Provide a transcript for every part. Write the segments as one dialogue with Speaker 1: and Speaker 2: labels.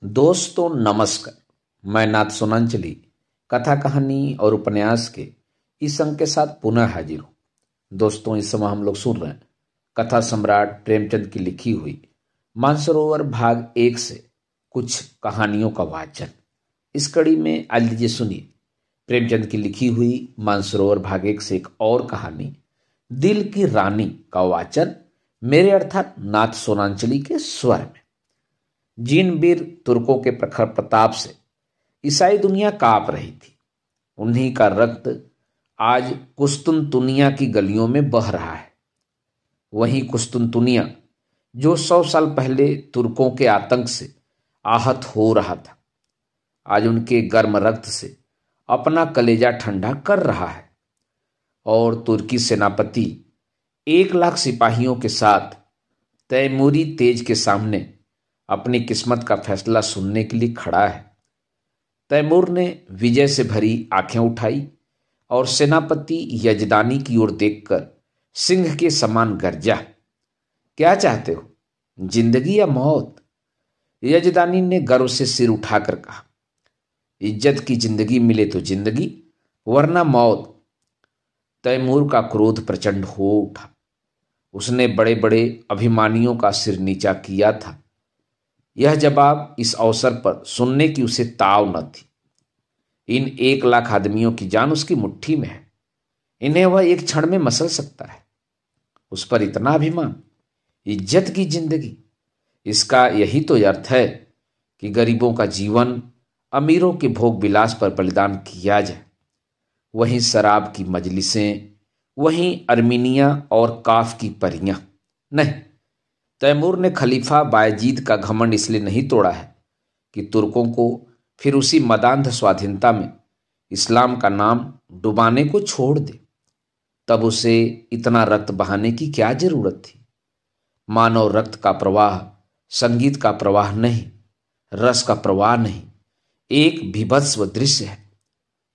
Speaker 1: दोस्तों नमस्कार। मैं नाथ सोनांचली कथा कहानी और उपन्यास के इस अंक के साथ पुनः हाजिर हूं। दोस्तों इस समय हम लोग सुन रहे हैं कथा सम्राट प्रेमचंद की लिखी हुई मानसरोवर भाग 1 से कुछ कहानियों का वाचन। इस कड़ी में आज लीजिए सुनिए प्रेमचंद की लिखी हुई मानसरोवर भाग 1 से एक और कहानी दिल की रानी का वाचन मेरे अर्थात नाथ सोनांचली के स्वर में। जिन वीर तुर्कों के प्रखर प्रताप से ईसाई दुनिया कांप रही थी, उन्हीं का रक्त आज कुस्तुनतुनिया की गलियों में बह रहा है। वही कुस्तुनतुनिया जो 100 साल पहले तुर्कों के आतंक से आहत हो रहा था, आज उनके गर्म रक्त से अपना कलेजा ठंडा कर रहा है। और तुर्की सेनापति 1 लाख सिपाहियों के साथ तैमूरी तेज के सामने अपनी किस्मत का फैसला सुनने के लिए खड़ा है। तैमूर ने विजय से भरी आंखें उठाई और सेनापति यजदानी की ओर देखकर सिंह के समान गर्जा, क्या चाहते हो, जिंदगी या मौत? यजदानी ने गर्व से सिर उठाकर कहा, इज्जत की जिंदगी मिले तो जिंदगी, वरना मौत। तैमूर का क्रोध प्रचंड हो उठा। उसने बड़े बड़े अभिमानियों का सिर नीचा किया था। यह जवाब इस अवसर पर सुनने की उसे ताव न थी। इन 1 लाख आदमियों की जान उसकी मुट्ठी में है। इन्हें वह एक क्षण में मसल सकता है। उस पर इतना अभिमान, इज्जत की जिंदगी। इसका यही तो अर्थ है कि गरीबों का जीवन अमीरों के भोग विलास पर बलिदान किया जाए। वहीं शराब की मजलिसें, वहीं अर्मीनिया और काफ की परियां। नहीं, तैमूर ने खलीफा बायजीद का घमंड इसलिए नहीं तोड़ा है कि तुर्कों को फिर उसी मदान्ध स्वाधीनता में इस्लाम का नाम डुबाने को छोड़ दे। तब उसे इतना रक्त बहाने की क्या जरूरत थी? मानव रक्त का प्रवाह संगीत का प्रवाह नहीं, रस का प्रवाह नहीं, एक बीभत्स दृश्य है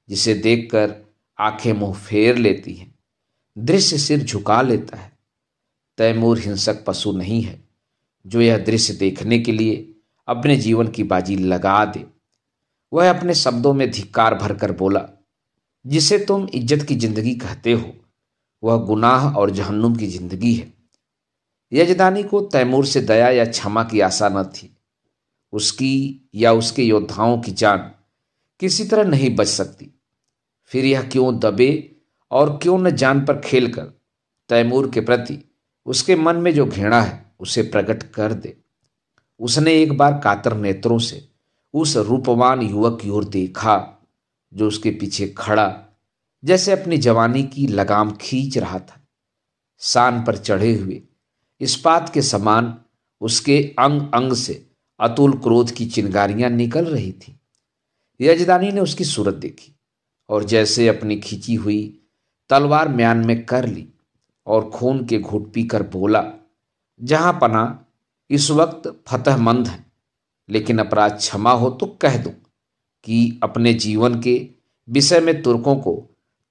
Speaker 1: जिसे देखकर आंखें मुंह फेर लेती हैं, दृश्य सिर झुका लेता है। तैमूर हिंसक पशु नहीं है जो यह दृश्य देखने के लिए अपने जीवन की बाजी लगा दे। वह अपने शब्दों में धिक्कार भरकर बोला, जिसे तुम इज्जत की जिंदगी कहते हो वह गुनाह और जहन्नुम की जिंदगी है। यजदानी को तैमूर से दया या क्षमा की आशा न थी। उसकी या उसके योद्धाओं की जान किसी तरह नहीं बच सकती। फिर यह क्यों दबे और क्यों न जान पर खेलकर तैमूर के प्रति उसके मन में जो घृणा है उसे प्रकट कर दे। उसने एक बार कातर नेत्रों से उस रूपवान युवक की ओर देखा जो उसके पीछे खड़ा जैसे अपनी जवानी की लगाम खींच रहा था। शान पर चढ़े हुए इस्पात के समान उसके अंग अंग से अतुल क्रोध की चिंगारियां निकल रही थी। यजदानी ने उसकी सूरत देखी और जैसे अपनी खींची हुई तलवार म्यान में कर ली और खून के घूंट पीकर बोला, जहां पना इस वक्त फतहमंद है, लेकिन अपराध क्षमा हो तो कह दूं कि अपने जीवन के विषय में तुर्कों को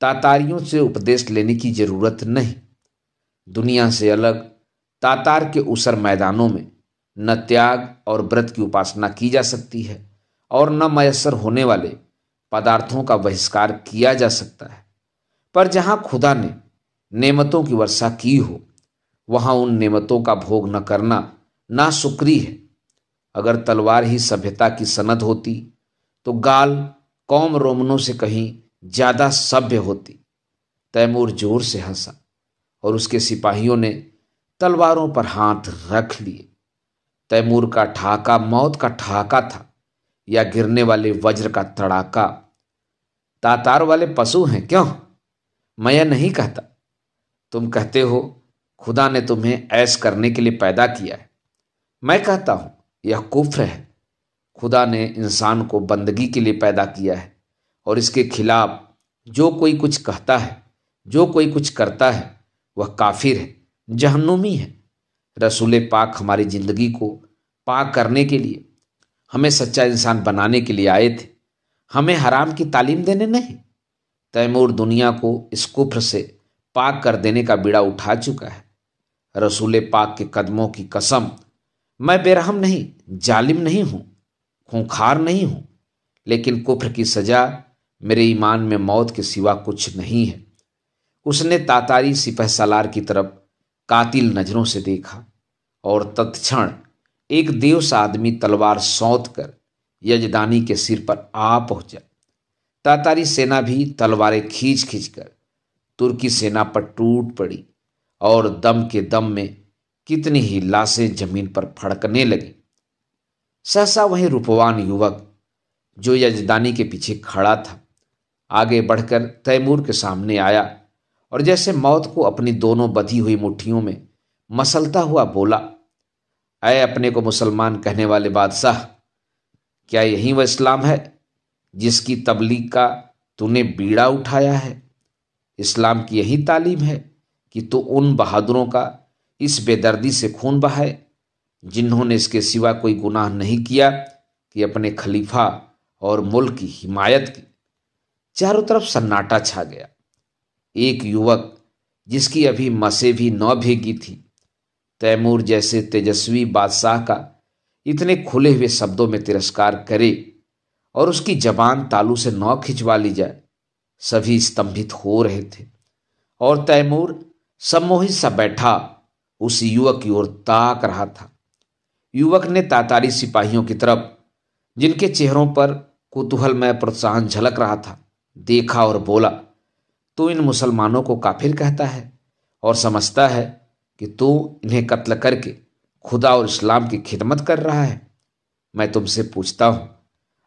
Speaker 1: तातारियों से उपदेश लेने की जरूरत नहीं। दुनिया से अलग तातार के ऊसर मैदानों में न त्याग और व्रत की उपासना की जा सकती है और न मयस्सर होने वाले पदार्थों का बहिष्कार किया जा सकता है। पर जहां खुदा ने नेमतों की वर्षा की हो, वहां उन नेमतों का भोग न करना नाशुक्री है। अगर तलवार ही सभ्यता की सनद होती तो गाल कौम रोमनों से कहीं ज्यादा सभ्य होती। तैमूर जोर से हंसा और उसके सिपाहियों ने तलवारों पर हाथ रख लिए। तैमूर का ठहाका मौत का ठहाका था या गिरने वाले वज्र का तड़ाका। तातार वाले पशु हैं क्यों? मैं यह नहीं कहता। तुम कहते हो खुदा ने तुम्हें ऐश करने के लिए पैदा किया है। मैं कहता हूं यह कुफ्र है। खुदा ने इंसान को बंदगी के लिए पैदा किया है और इसके खिलाफ जो कोई कुछ कहता है, जो कोई कुछ करता है, वह काफिर है, जहन्नुमी है। रसूले पाक हमारी जिंदगी को पाक करने के लिए, हमें सच्चा इंसान बनाने के लिए आए थे, हमें हराम की तालीम देने नहीं। तैमूर दुनिया को इस कुफ्र से पाक कर देने का बीड़ा उठा चुका है। रसूले पाक के कदमों की कसम, मैं बेरहम नहीं, जालिम नहीं हूं। खूंखार नहीं हूं, लेकिन कुफ्र की सजा मेरे ईमान में मौत के सिवा कुछ नहीं है। उसने तातारी सिपहसालार की तरफ कातिल नजरों से देखा और तत्क्षण एक देवसा आदमी तलवार सौंत कर यजदानी के सिर पर आ पहुंचा। तातारी सेना भी तलवारें खींच खींच कर तुर्की सेना पर टूट पड़ी और दम के दम में कितनी ही लाशें जमीन पर फड़कने लगी। सहसा वही रूपवान युवक जो यजदानी के पीछे खड़ा था आगे बढ़कर तैमूर के सामने आया और जैसे मौत को अपनी दोनों बधी हुई मुट्ठियों में मसलता हुआ बोला, अय अपने को मुसलमान कहने वाले बादशाह, क्या यही वह इस्लाम है जिसकी तबलीग का तूने बीड़ा उठाया है? इस्लाम की यही तालीम है कि तू उन बहादुरों का इस बेदर्दी से खून बहाए जिन्होंने इसके सिवा कोई गुनाह नहीं किया कि अपने खलीफा और मुल्क की हिमायत की। चारों तरफ सन्नाटा छा गया। एक युवक जिसकी अभी मसें भी न भीगी थी, तैमूर जैसे तेजस्वी बादशाह का इतने खुले हुए शब्दों में तिरस्कार करे और उसकी जबान तालू से न खिंचवा ली जाए, सभी स्तंभित हो रहे थे। और तैमूर सम्मोहित सा बैठा उस युवक की ओर ताक रहा था। युवक ने तातारी सिपाहियों की तरफ, जिनके चेहरों पर कुतूहलमय प्रोत्साहन झलक रहा था, देखा और बोला, तू इन मुसलमानों को काफिर कहता है और समझता है कि तू इन्हें कत्ल करके खुदा और इस्लाम की खिदमत कर रहा है। मैं तुमसे पूछता हूं,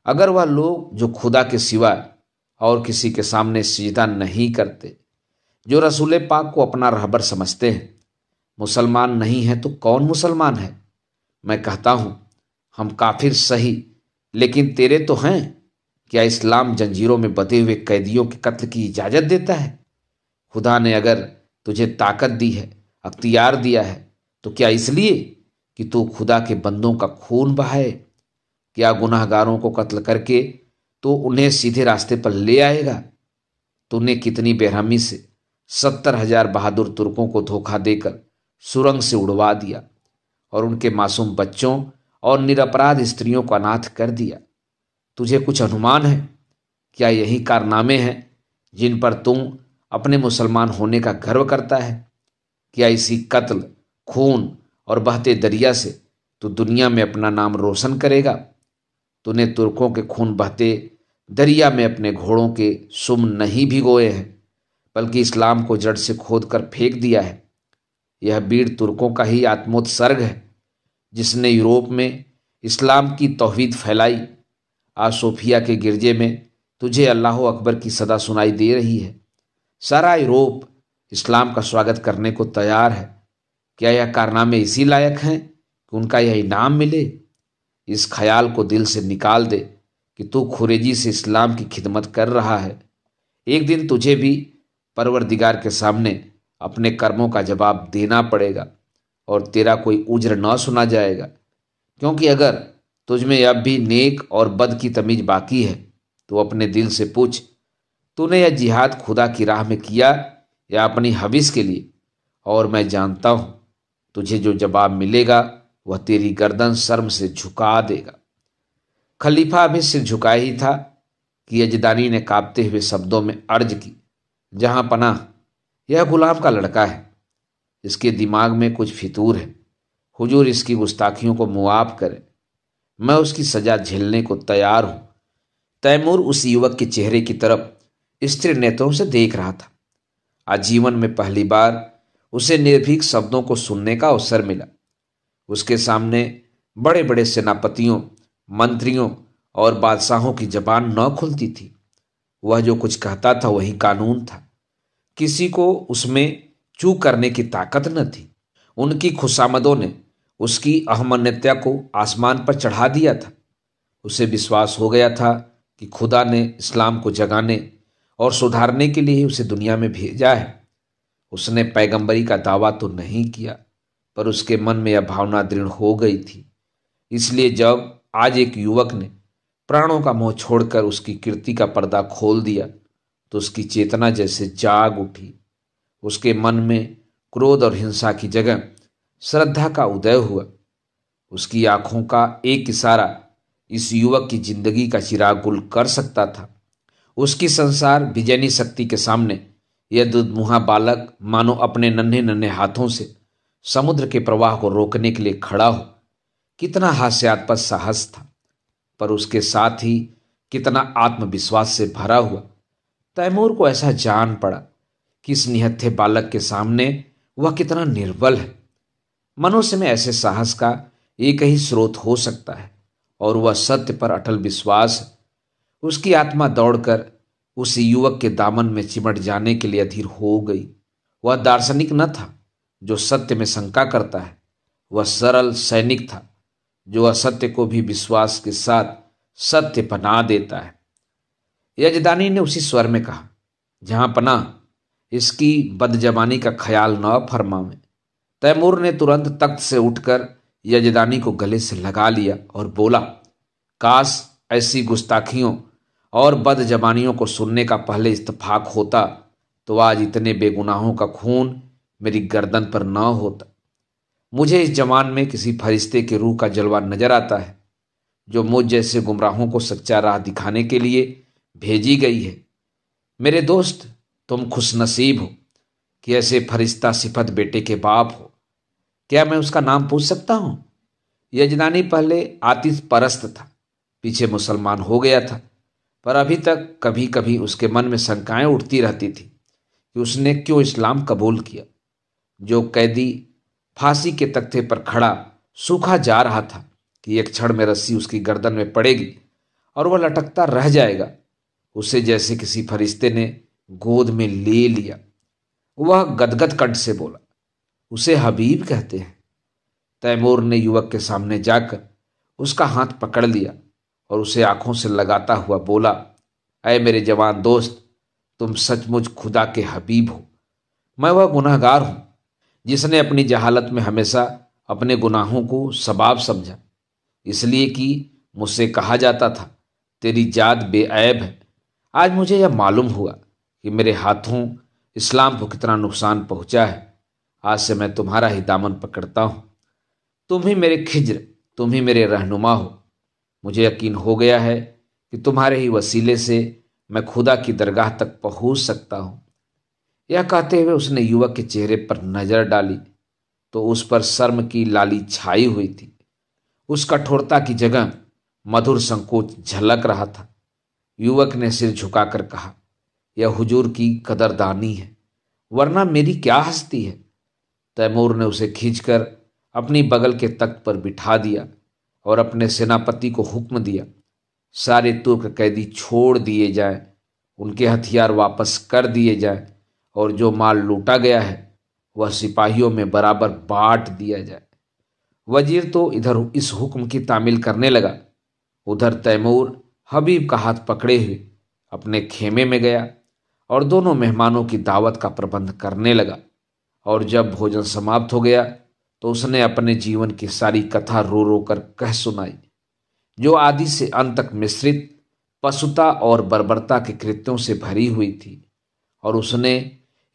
Speaker 1: अगर वह लोग जो खुदा के सिवा और किसी के सामने सिजदा नहीं करते, जो रसूल पाक को अपना रहबर समझते हैं, मुसलमान नहीं है तो कौन मुसलमान है? मैं कहता हूं हम काफिर सही, लेकिन तेरे तो हैं। क्या इस्लाम जंजीरों में बंधे हुए कैदियों के कत्ल की इजाजत देता है? खुदा ने अगर तुझे ताकत दी है, अख्तियार दिया है, तो क्या इसलिए कि तू खुदा के बंदों का खून बहाए? क्या गुनाहगारों को कत्ल करके तो उन्हें सीधे रास्ते पर ले आएगा? तूने कितनी बेरहमी से 70,000 बहादुर तुर्कों को धोखा देकर सुरंग से उड़वा दिया और उनके मासूम बच्चों और निरपराध स्त्रियों को अनाथ कर दिया। तुझे कुछ अनुमान है? क्या यही कारनामे हैं जिन पर तुम अपने मुसलमान होने का गर्व करता है? क्या इसी कत्ल, खून और बहते दरिया से तू दुनिया में अपना नाम रोशन करेगा? तूने तुर्कों के खून बहते दरिया में अपने घोड़ों के सुम नहीं भिगोए हैं, बल्कि इस्लाम को जड़ से खोद कर फेंक दिया है। यह वीर तुर्कों का ही आत्मोत्सर्ग है जिसने यूरोप में इस्लाम की तौहीद फैलाई। आज सोफिया के गिरजे में तुझे अल्लाह अकबर की सदा सुनाई दे रही है। सारा यूरोप इस्लाम का स्वागत करने को तैयार है। क्या यह कारनामे इसी लायक हैं कि उनका यह इनाम मिले? इस ख्याल को दिल से निकाल दे कि तू खुरेजी से इस्लाम की खिदमत कर रहा है। एक दिन तुझे भी परवरदिगार के सामने अपने कर्मों का जवाब देना पड़ेगा और तेरा कोई उज्र न सुना जाएगा, क्योंकि अगर तुझमें अब भी नेक और बद की तमीज बाकी है तो अपने दिल से पूछ, तूने यह जिहाद खुदा की राह में किया या अपनी हविस के लिए? और मैं जानता हूं तुझे जो जवाब मिलेगा वह तेरी गर्दन शर्म से झुका देगा। खलीफा अभी सिर झुकाया ही था कि यजदानी ने कांपते हुए शब्दों में अर्ज की, जहां पनाह, यह गुलाम का लड़का है, इसके दिमाग में कुछ फितूर है। हुजूर इसकी गुस्ताखियों को मुआफ करे, मैं उसकी सजा झेलने को तैयार हूं। तैमूर उस युवक के चेहरे की तरफ स्थिर नेत्रों से देख रहा था। आज जीवन में पहली बार उसे निर्भीक शब्दों को सुनने का अवसर मिला। उसके सामने बड़े बड़े सेनापतियों, मंत्रियों और बादशाहों की जबान न खुलती थी। वह जो कुछ कहता था वही कानून था। किसी को उसमें चूक करने की ताकत न थी। उनकी खुशामदों ने उसकी अहमन्यता को आसमान पर चढ़ा दिया था। उसे विश्वास हो गया था कि खुदा ने इस्लाम को जगाने और सुधारने के लिए ही उसे दुनिया में भेजा है। उसने पैगंबरी का दावा तो नहीं किया, पर उसके मन में यह भावना दृढ़ हो गई थी। इसलिए जब आज एक युवक ने प्राणों का मोह छोड़कर उसकी कीर्ति का पर्दा खोल दिया तो उसकी चेतना जैसे जाग उठी। उसके मन में क्रोध और हिंसा की जगह श्रद्धा का उदय हुआ। उसकी आंखों का एक इशारा इस युवक की जिंदगी का चिराग गुल कर सकता था। उसकी संसार विजयनी शक्ति के सामने यह दुधमुहा बालक मानो अपने नन्हे नन्हे हाथों से समुद्र के प्रवाह को रोकने के लिए खड़ा हो। कितना हास्यास्पद साहस था, पर उसके साथ ही कितना आत्मविश्वास से भरा हुआ। तैमूर को ऐसा जान पड़ा कि इस निहत्थे बालक के सामने वह कितना निर्बल है। मनुष्य में ऐसे साहस का एक ही स्रोत हो सकता है, और वह सत्य पर अटल विश्वास है। उसकी आत्मा दौड़कर उस युवक के दामन में चिमट जाने के लिए अधीर हो गई। वह दार्शनिक न था जो सत्य में शंका करता है, वह सरल सैनिक था जो असत्य को भी विश्वास के साथ सत्य बना देता है। यजदानी ने उसी स्वर में कहा, जहां पना इसकी बदजबानी का ख्याल न फरमावे। तैमूर ने तुरंत तख्त से उठकर यजदानी को गले से लगा लिया और बोला, काश ऐसी गुस्ताखियों और बदजबानियों को सुनने का पहले इत्तेफाक होता तो आज इतने बेगुनाहों का खून मेरी गर्दन पर न होता। मुझे इस जवान में किसी फरिश्ते के रूह का जलवा नजर आता है, जो मुझ जैसे गुमराहों को सच्चा राह दिखाने के लिए भेजी गई है। मेरे दोस्त, तुम खुशनसीब हो कि ऐसे फरिश्ता सिफत बेटे के बाप हो। क्या मैं उसका नाम पूछ सकता हूं? यजदानी पहले आतिश परस्त था, पीछे मुसलमान हो गया था, पर अभी तक कभी कभी उसके मन में शंकाएं उठती रहती थी कि उसने क्यों इस्लाम कबूल किया। जो कैदी फांसी के तख्ते पर खड़ा सूखा जा रहा था कि एक क्षण में रस्सी उसकी गर्दन में पड़ेगी और वह लटकता रह जाएगा, उसे जैसे किसी फरिश्ते ने गोद में ले लिया। वह गदगद कंठ से बोला, उसे हबीब कहते हैं। तैमूर ने युवक के सामने जाकर उसका हाथ पकड़ लिया और उसे आंखों से लगाता हुआ बोला, ऐ मेरे जवान दोस्त, तुम सचमुच खुदा के हबीब हो। मैं वह गुनाहगार हूं जिसने अपनी जहालत में हमेशा अपने गुनाहों को सबाब समझा, इसलिए कि मुझसे कहा जाता था तेरी जात बेऐब है। आज मुझे यह मालूम हुआ कि मेरे हाथों इस्लाम को कितना नुकसान पहुंचा है। आज से मैं तुम्हारा ही दामन पकड़ता हूं। तुम ही मेरे खिज्र, तुम ही मेरे रहनुमा हो। मुझे यकीन हो गया है कि तुम्हारे ही वसीले से मैं खुदा की दरगाह तक पहुंच सकता हूं। यह कहते हुए उसने युवक के चेहरे पर नजर डाली तो उस पर शर्म की लाली छाई हुई थी। उस कठोरता की जगह मधुर संकोच झलक रहा था। युवक ने सिर झुकाकर कहा, यह हुजूर की कदरदानी है, वरना मेरी क्या हस्ती है। तैमूर ने उसे खींचकर अपनी बगल के तख्त पर बिठा दिया और अपने सेनापति को हुक्म दिया, सारे तुर्क कैदी छोड़ दिए जाएं, उनके हथियार वापस कर दिए जाएं और जो माल लूटा गया है वह सिपाहियों में बराबर बांट दिया जाए। वजीर तो इधर इस हुक्म की तामील करने लगा, उधर तैमूर हबीब का हाथ पकड़े हुए अपने खेमे में गया और दोनों मेहमानों की दावत का प्रबंध करने लगा। और जब भोजन समाप्त हो गया तो उसने अपने जीवन की सारी कथा रो रो कर कह सुनाई, जो आदि से अंत तक मिश्रित पशुता और बर्बरता के कृत्यों से भरी हुई थी। और उसने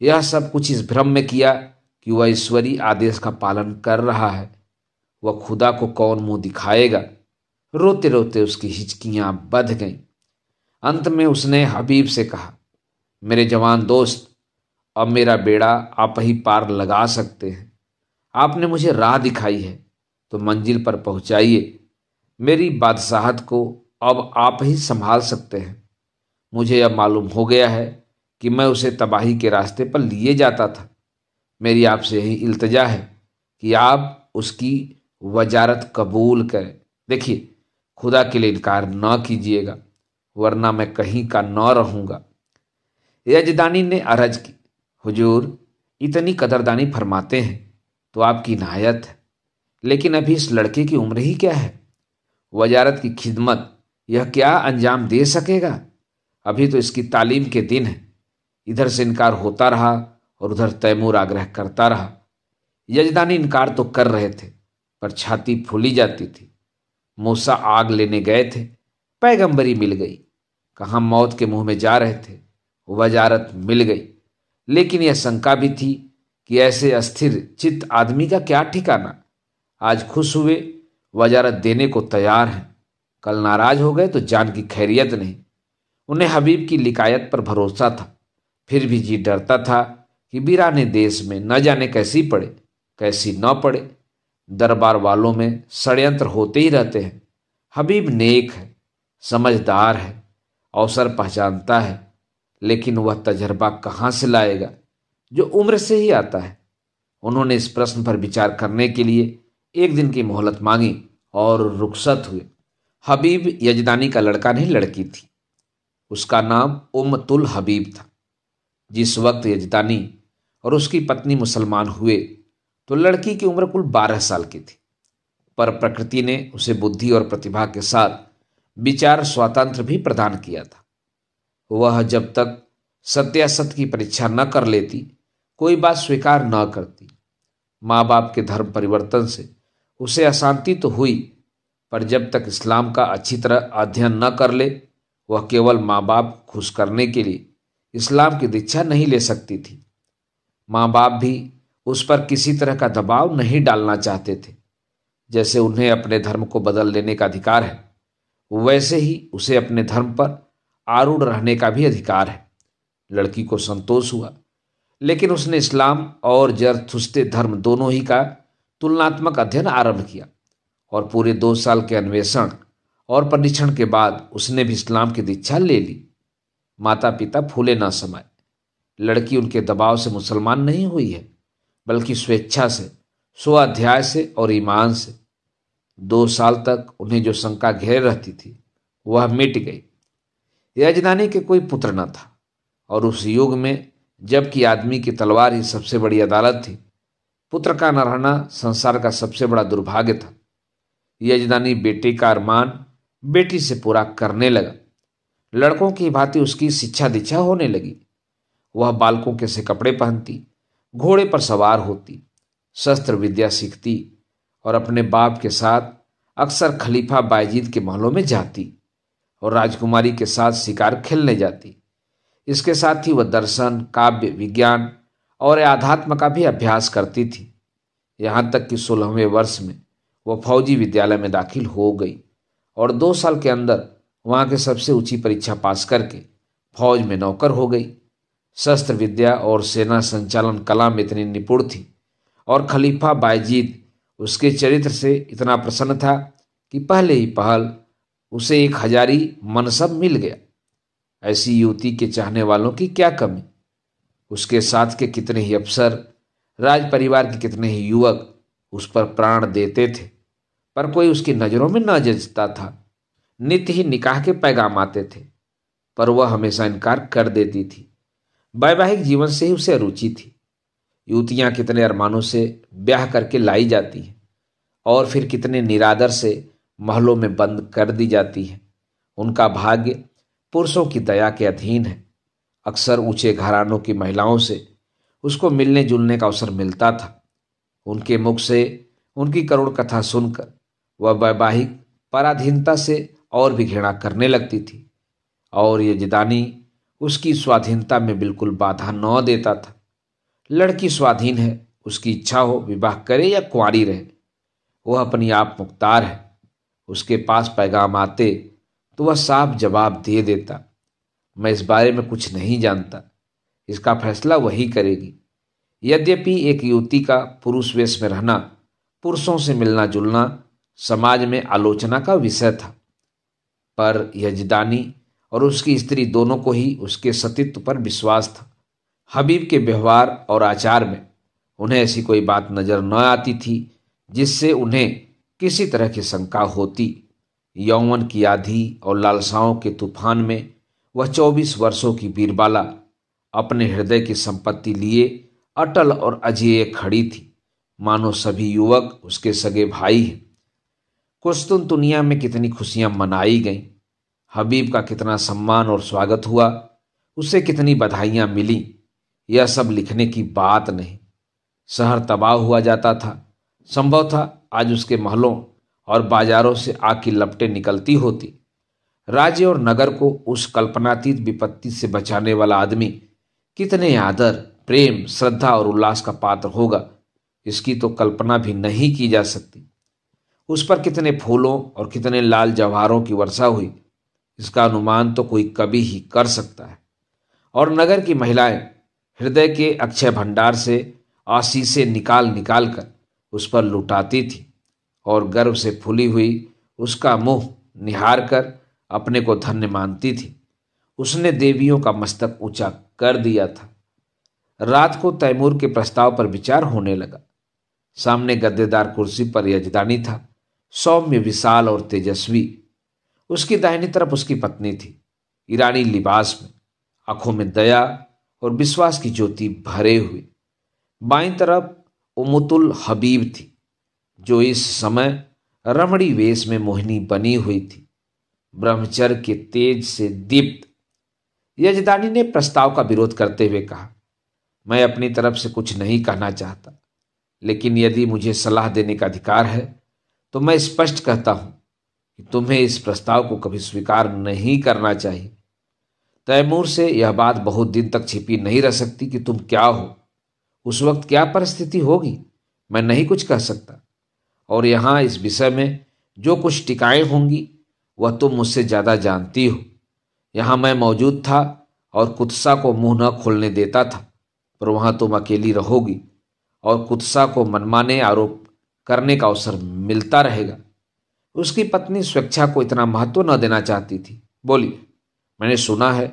Speaker 1: यह सब कुछ इस भ्रम में किया कि वह ईश्वरीय आदेश का पालन कर रहा है। वह खुदा को कौन मुंह दिखाएगा। रोते रोते उसकी हिचकियां बंध गईं। अंत में उसने हबीब से कहा, मेरे जवान दोस्त, अब मेरा बेड़ा आप ही पार लगा सकते हैं। आपने मुझे राह दिखाई है तो मंजिल पर पहुंचाइए। मेरी बादशाहत को अब आप ही संभाल सकते हैं। मुझे यह मालूम हो गया है कि मैं उसे तबाही के रास्ते पर लिए जाता था। मेरी आपसे यही इल्तजा है कि आप उसकी वजारत कबूल करें। देखिए, खुदा के लिए इनकार न कीजिएगा, वरना मैं कहीं का न रहूंगा। यजदानी ने अर्ज की, हुजूर, इतनी कदरदानी फरमाते हैं तो आपकी इनायत है, लेकिन अभी इस लड़के की उम्र ही क्या है। वजारत की खिदमत यह क्या अंजाम दे सकेगा। अभी तो इसकी तालीम के दिन है। इधर से इनकार होता रहा और उधर तैमूर आग्रह करता रहा। यजदानी इनकार तो कर रहे थे, पर छाती फूली जाती थी। मूसा आग लेने गए थे, पैगंबरी मिल गई। कहाँ मौत के मुंह में जा रहे थे, वजारत मिल गई। लेकिन यह शंका भी थी कि ऐसे अस्थिर चित्त आदमी का क्या ठिकाना। आज खुश हुए, वजारत देने को तैयार हैं, कल नाराज हो गए तो जान की खैरियत नहीं। उन्हें हबीब की लिकायत पर भरोसा था, फिर भी जी डरता था कि वीराने देश में न जाने कैसी पड़े कैसी न पड़े। दरबार वालों में षड्यंत्र होते ही रहते हैं। हबीब नेक है, समझदार है, अवसर पहचानता है, लेकिन वह तजर्बा कहाँ से लाएगा जो उम्र से ही आता है। उन्होंने इस प्रश्न पर विचार करने के लिए एक दिन की मोहलत मांगी और रुखसत हुए। हबीब यजदानी का लड़का नहीं, लड़की थी। उसका नाम उम्मतुल हबीब था। जिस वक्त यजदानी और उसकी पत्नी मुसलमान हुए तो लड़की की उम्र कुल 12 साल की थी, पर प्रकृति ने उसे बुद्धि और प्रतिभा के साथ विचार स्वातंत्र भी प्रदान किया था। वह जब तक सत्यासत्य की परीक्षा न कर लेती कोई बात स्वीकार न करती। माँ बाप के धर्म परिवर्तन से उसे अशांति तो हुई, पर जब तक इस्लाम का अच्छी तरह अध्ययन न कर ले वह केवल माँ बाप खुश करने के लिए इस्लाम की दीक्षा नहीं ले सकती थी। माँ बाप भी उस पर किसी तरह का दबाव नहीं डालना चाहते थे। जैसे उन्हें अपने धर्म को बदल लेने का अधिकार है, वैसे ही उसे अपने धर्म पर आरूढ़ रहने का भी अधिकार है। लड़की को संतोष हुआ, लेकिन उसने इस्लाम और जरथुस्ते धर्म दोनों ही का तुलनात्मक अध्ययन आरंभ किया और पूरे 2 साल के अन्वेषण और परीक्षण के बाद उसने भी इस्लाम की दीक्षा ले ली। माता पिता फूले ना समाये। लड़की उनके दबाव से मुसलमान नहीं हुई है, बल्कि स्वेच्छा से, स्वाध्याय से और ईमान से। 2 साल तक उन्हें जो शंका घेरे रहती थी वह मिट गई। यजदानी के कोई पुत्र न था और उस युग में जबकि आदमी की तलवार ही सबसे बड़ी अदालत थी, पुत्र का न रहना संसार का सबसे बड़ा दुर्भाग्य था। यजदानी बेटे का अरमान बेटी से पूरा करने लगा। लड़कों की भांति उसकी शिक्षा दीक्षा होने लगी। वह बालकों के से कपड़े पहनती, घोड़े पर सवार होती, शस्त्र विद्या सीखती और अपने बाप के साथ अक्सर खलीफा बायजीद के महलों में जाती और राजकुमारी के साथ शिकार खेलने जाती। इसके साथ ही वह दर्शन, काव्य, विज्ञान और आध्यात्म का भी अभ्यास करती थी। यहाँ तक कि 16वें वर्ष में वह फौजी विद्यालय में दाखिल हो गई और 2 साल के अंदर वहाँ के सबसे ऊंची परीक्षा पास करके फौज में नौकर हो गई। शस्त्र विद्या और सेना संचालन कला में इतनी निपुण थी और खलीफा बायजीद उसके चरित्र से इतना प्रसन्न था कि पहले ही पहल उसे 1 हजारी मनसब मिल गया। ऐसी युवती के चाहने वालों की क्या कमी। उसके साथ के कितने ही अफसर, राज परिवार के कितने ही युवक उस पर प्राण देते थे, पर कोई उसकी नज़रों में न जचता था। नित्य ही निकाह के पैगाम आते थे, पर वह हमेशा इनकार कर देती थी। वैवाहिक जीवन से ही उसे रुचि थी। युवतियां कितने अरमानों से ब्याह करके लाई जाती हैं और फिर कितने निरादर से महलों में बंद कर दी जाती हैं। उनका भाग्य पुरुषों की दया के अधीन है। अक्सर ऊंचे घरानों की महिलाओं से उसको मिलने जुलने का अवसर मिलता था। उनके मुख से उनकी करुण कथा सुनकर वह वैवाहिक पराधीनता से और भी घृणा करने लगती थी और यजदानी उसकी स्वाधीनता में बिल्कुल बाधा न देता था। लड़की स्वाधीन है, उसकी इच्छा हो विवाह करे या कुंवारी रहे, वह अपनी आप मुख्तार है। उसके पास पैगाम आते तो वह साफ जवाब दे देता, मैं इस बारे में कुछ नहीं जानता, इसका फैसला वही करेगी। यद्यपि एक युवती का पुरुष वेश में रहना, पुरुषों से मिलना जुलना समाज में आलोचना का विषय था, पर यजदानी और उसकी स्त्री दोनों को ही उसके सतीत्व पर विश्वास था। हबीब के व्यवहार और आचार में उन्हें ऐसी कोई बात नजर न आती थी जिससे उन्हें किसी तरह की शंका होती। यौवन की आधी और लालसाओं के तूफान में वह 24 वर्षों की बीरबाला अपने हृदय की संपत्ति लिए अटल और अजेय खड़ी थी, मानो सभी युवक उसके सगे भाई हैं। कुस्तुनतुनिया में कितनी खुशियां मनाई गईं, हबीब का कितना सम्मान और स्वागत हुआ, उसे कितनी बधाइयां मिली, यह सब लिखने की बात नहीं। शहर तबाह हुआ जाता था। संभव था आज उसके महलों और बाजारों से आग की लपटें निकलती होती। राज्य और नगर को उस कल्पनातीत विपत्ति से बचाने वाला आदमी कितने आदर, प्रेम, श्रद्धा और उल्लास का पात्र होगा, इसकी तो कल्पना भी नहीं की जा सकती। उस पर कितने फूलों और कितने लाल जवाहरों की वर्षा हुई, इसका अनुमान तो कोई कवि ही कर सकता है। और नगर की महिलाएं हृदय के अक्षय भंडार से आशीषें निकाल निकाल कर उस पर लुटाती थी और गर्व से फूली हुई उसका मुंह निहार कर अपने को धन्य मानती थी। उसने देवियों का मस्तक ऊंचा कर दिया था। रात को तैमूर के प्रस्ताव पर विचार होने लगा। सामने गद्देदार कुर्सी पर यजदानी था, सौम्य, विशाल और तेजस्वी। उसकी दाहिनी तरफ उसकी पत्नी थी, ईरानी लिबास में, आंखों में दया और विश्वास की ज्योति भरे हुए। बाईं तरफ उम्मुतुल हबीब थी, जो इस समय रमणी वेश में मोहिनी बनी हुई थी, ब्रह्मचर्य के तेज से दीप्त। यजदानी ने प्रस्ताव का विरोध करते हुए कहा, मैं अपनी तरफ से कुछ नहीं कहना चाहता, लेकिन यदि मुझे सलाह देने का अधिकार है तो मैं स्पष्ट कहता हूं कि तुम्हें इस प्रस्ताव को कभी स्वीकार नहीं करना चाहिए। तैमूर से यह बात बहुत दिन तक छिपी नहीं रह सकती कि तुम क्या हो। उस वक्त क्या परिस्थिति होगी मैं नहीं कुछ कह सकता, और यहां इस विषय में जो कुछ टिकाएं होंगी वह तुम मुझसे ज्यादा जानती हो। यहां मैं मौजूद था और कुत्सा को मुंह न खोलने देता था, पर वहां तुम अकेली रहोगी और कुत्सा को मनमाने आरोप करने का अवसर मिलता रहेगा। उसकी पत्नी स्वेच्छा को इतना महत्व न देना चाहती थी। बोली, मैंने सुना है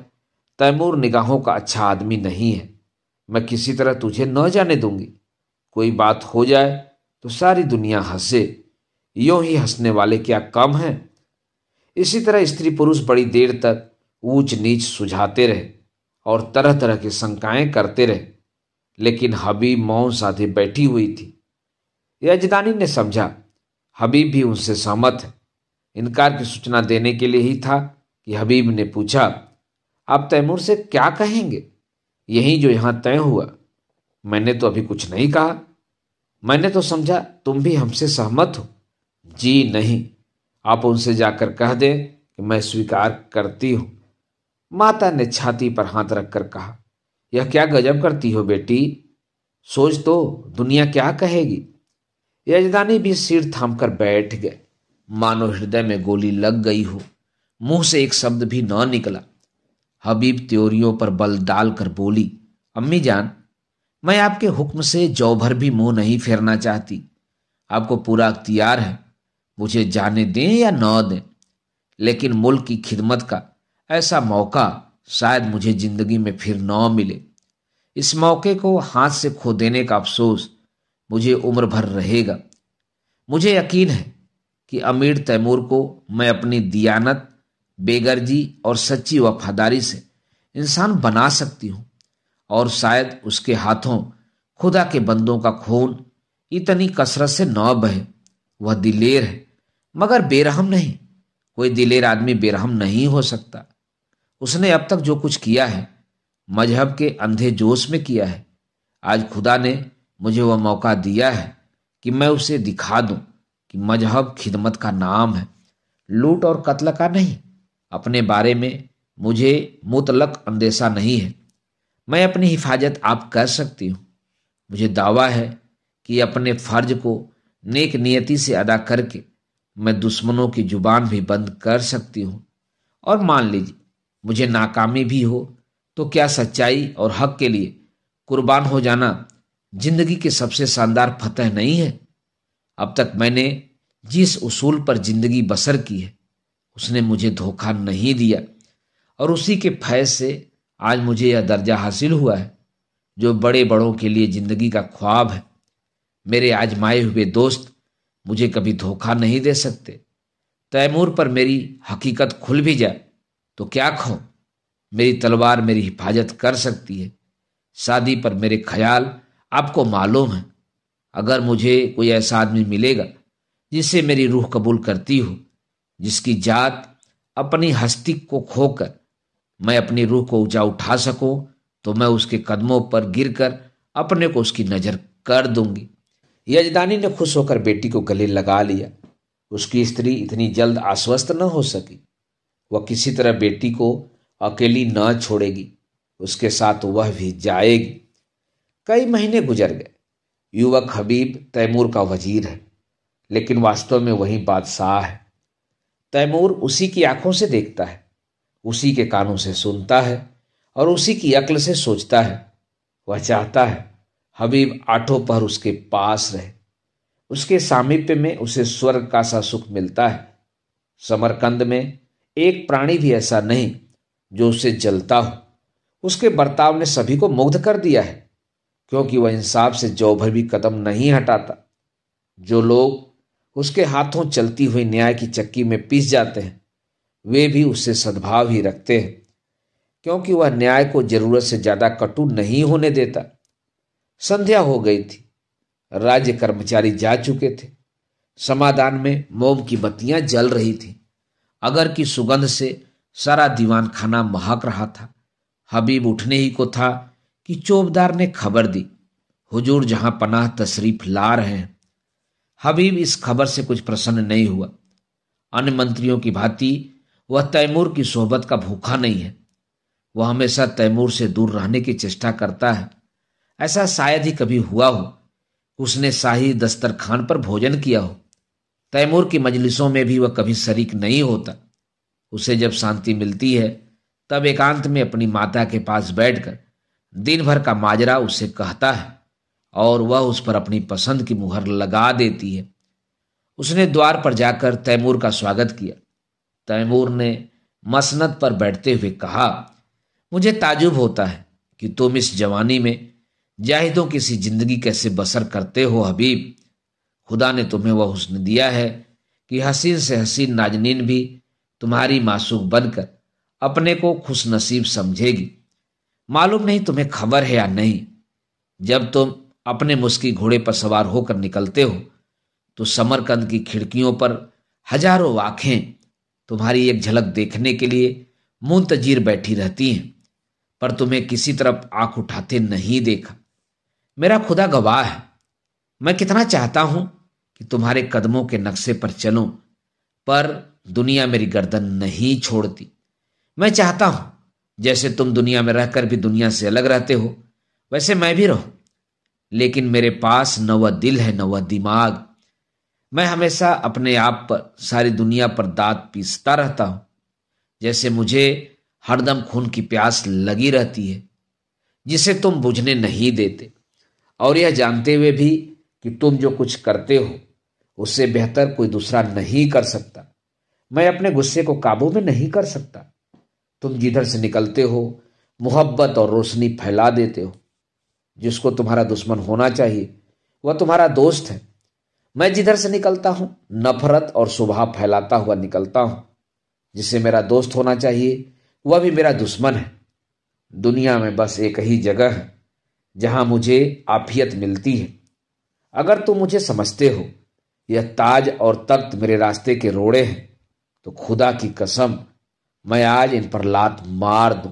Speaker 1: तैमूर निगाहों का अच्छा आदमी नहीं है। मैं किसी तरह तुझे न जाने दूंगी। कोई बात हो जाए तो सारी दुनिया हंसे, यूं ही हंसने वाले क्या कम हैं। इसी तरह स्त्री पुरुष बड़ी देर तक ऊंच नीच सुझाते रहे और तरह तरह की शंकाएं करते रहे, लेकिन हबीब मौन साधे बैठी हुई थी। यजदानी ने समझा हबीब भी उनसे सहमत है। इनकार की सूचना देने के लिए ही था कि हबीब ने पूछा, आप तैमूर से क्या कहेंगे? यही जो यहां तय हुआ। मैंने तो अभी कुछ नहीं कहा। मैंने तो समझा तुम भी हमसे सहमत हो। जी नहीं, आप उनसे जाकर कह दें कि मैं स्वीकार करती हूं। माता ने छाती पर हाथ रखकर कहा, यह क्या गजब करती हो बेटी। सोच तो दुनिया क्या कहेगी। यजदानी भी सिर थामकर बैठ गए, मानो हृदय में गोली लग गई हो। मुंह से एक शब्द भी न निकला। हबीब त्योरियों पर बल डालकर बोली, अम्मी जान, मैं आपके हुक्म से जौ भर भी मुंह नहीं फेरना चाहती। आपको पूरा अख्तियार है, मुझे जाने दें या न दें, लेकिन मुल्क की खिदमत का ऐसा मौका शायद मुझे जिंदगी में फिर न मिले। इस मौके को हाथ से खो देने का अफसोस मुझे उम्र भर रहेगा। मुझे यकीन है कि अमीर तैमूर को मैं अपनी दियानत, बेगर्जी और सच्ची वफादारी से इंसान बना सकती हूं, और शायद उसके हाथों खुदा के बंदों का खून इतनी कसरत से न बहे। वह दिलेर है मगर बेरहम नहीं। कोई दिलेर आदमी बेरहम नहीं हो सकता। उसने अब तक जो कुछ किया है मजहब के अंधे जोश में किया है। आज खुदा ने मुझे वह मौका दिया है कि मैं उसे दिखा दूं कि मजहब खिदमत का नाम है, लूट और कत्ल का नहीं। अपने बारे में मुझे मुतलक अंदेशा नहीं है। मैं अपनी हिफाजत आप कर सकती हूँ। मुझे दावा है कि अपने फर्ज को नेक नियति से अदा करके मैं दुश्मनों की जुबान भी बंद कर सकती हूँ। और मान लीजिए मुझे नाकामी भी हो तो क्या सच्चाई और हक के लिए कुर्बान हो जाना जिंदगी की सबसे शानदार फतह नहीं है? अब तक मैंने जिस उसूल पर जिंदगी बसर की है उसने मुझे धोखा नहीं दिया, और उसी के फैज़ से आज मुझे यह दर्जा हासिल हुआ है जो बड़े बड़ों के लिए जिंदगी का ख्वाब है। मेरे आजमाए हुए दोस्त मुझे कभी धोखा नहीं दे सकते। तैमूर पर मेरी हकीकत खुल भी जाए तो क्या खो, मेरी तलवार मेरी हिफाजत कर सकती है। शादी पर मेरे ख्याल आपको मालूम है। अगर मुझे कोई ऐसा आदमी मिलेगा जिसे मेरी रूह कबूल करती हो, जिसकी जात अपनी हस्ती को खोकर मैं अपनी रूह को ऊंचा उठा सकूं, तो मैं उसके कदमों पर गिरकर अपने को उसकी नजर कर दूंगी। यजदानी ने खुश होकर बेटी को गले लगा लिया। उसकी स्त्री इतनी जल्द आश्वस्त न हो सकी। वह किसी तरह बेटी को अकेली न छोड़ेगी, उसके साथ वह भी जाएगी। कई महीने गुजर गए। युवक हबीब तैमूर का वजीर है, लेकिन वास्तव में वही बादशाह है। तैमूर उसी की आंखों से देखता है, उसी के कानों से सुनता है और उसी की अक्ल से सोचता है। वह चाहता है हबीब आठों पहर उसके पास रहे, उसके सामीप्य में उसे स्वर्ग का सा सुख मिलता है। समरकंद में एक प्राणी भी ऐसा नहीं जो उससे जलता हो। उसके बर्ताव ने सभी को मुग्ध कर दिया है, क्योंकि वह इंसाफ से जौ भर भी कदम नहीं हटाता। जो लोग उसके हाथों चलती हुई न्याय की चक्की में पीस जाते हैं, वे भी उससे सद्भाव ही रखते हैं, क्योंकि वह न्याय को जरूरत से ज्यादा कटु नहीं होने देता। संध्या हो गई थी, राज्य कर्मचारी जा चुके थे। समाधान में मोम की बत्तियां जल रही थी। अगर की सुगंध से सारा दीवान खाना महक रहा था। हबीब उठने ही को था कि चौबदार ने खबर दी, हुजूर जहां पनाह तशरीफ ला रहे हैं। हबीब इस खबर से कुछ प्रसन्न नहीं हुआ। अन्य मंत्रियों की भांति वह तैमूर की सोहबत का भूखा नहीं है। वह हमेशा तैमूर से दूर रहने की चेष्टा करता है। ऐसा शायद ही कभी हुआ हो उसने शाही दस्तरखान पर भोजन किया हो। तैमूर की मजलिसों में भी वह कभी शरीक नहीं होता। उसे जब शांति मिलती है तब एकांत में अपनी माता के पास बैठकर दिन भर का माजरा उसे कहता है और वह उस पर अपनी पसंद की मुहर लगा देती है। उसने द्वार पर जाकर तैमूर का स्वागत किया। तैमूर ने मसनद पर बैठते हुए कहा, मुझे ताजुब होता है कि तुम इस जवानी में जाहिदों की सी जिंदगी कैसे बसर करते हो हबीब। खुदा ने तुम्हें वह हुस्न दिया है कि हसीन से हसीन नाजनीन भी तुम्हारी मासूक बनकर अपने को खुशनसीब समझेगी। मालूम नहीं तुम्हें खबर है या नहीं, जब तुम अपने मुस्की घोड़े पर सवार होकर निकलते हो तो समरकंद की खिड़कियों पर हजारों आंखें तुम्हारी एक झलक देखने के लिए मुंतजिर बैठी रहती हैं, पर तुम्हें किसी तरफ आंख उठाते नहीं देखा। मेरा खुदा गवाह है, मैं कितना चाहता हूं कि तुम्हारे कदमों के नक्शे पर चलूं, पर दुनिया मेरी गर्दन नहीं छोड़ती। मैं चाहता हूं जैसे तुम दुनिया में रहकर भी दुनिया से अलग रहते हो, वैसे मैं भी रहूं, लेकिन मेरे पास न वह दिल है न वह दिमाग। मैं हमेशा अपने आप पर, सारी दुनिया पर दांत पीसता रहता हूं, जैसे मुझे हरदम खून की प्यास लगी रहती है जिसे तुम बुझने नहीं देते, और यह जानते हुए भी कि तुम जो कुछ करते हो उससे बेहतर कोई दूसरा नहीं कर सकता। मैं अपने गुस्से को काबू में नहीं कर सकता। तुम जिधर से निकलते हो मोहब्बत और रोशनी फैला देते हो। जिसको तुम्हारा दुश्मन होना चाहिए वह तुम्हारा दोस्त है। मैं जिधर से निकलता हूं नफरत और स्वभाव फैलाता हुआ निकलता हूं। जिसे मेरा दोस्त होना चाहिए वह भी मेरा दुश्मन है। दुनिया में बस एक ही जगह है जहां मुझे आफियत मिलती है। अगर तुम मुझे समझते हो यह ताज और तख्त मेरे रास्ते के रोड़े हैं, तो खुदा की कसम मैं आज इन पर लात मार दूं।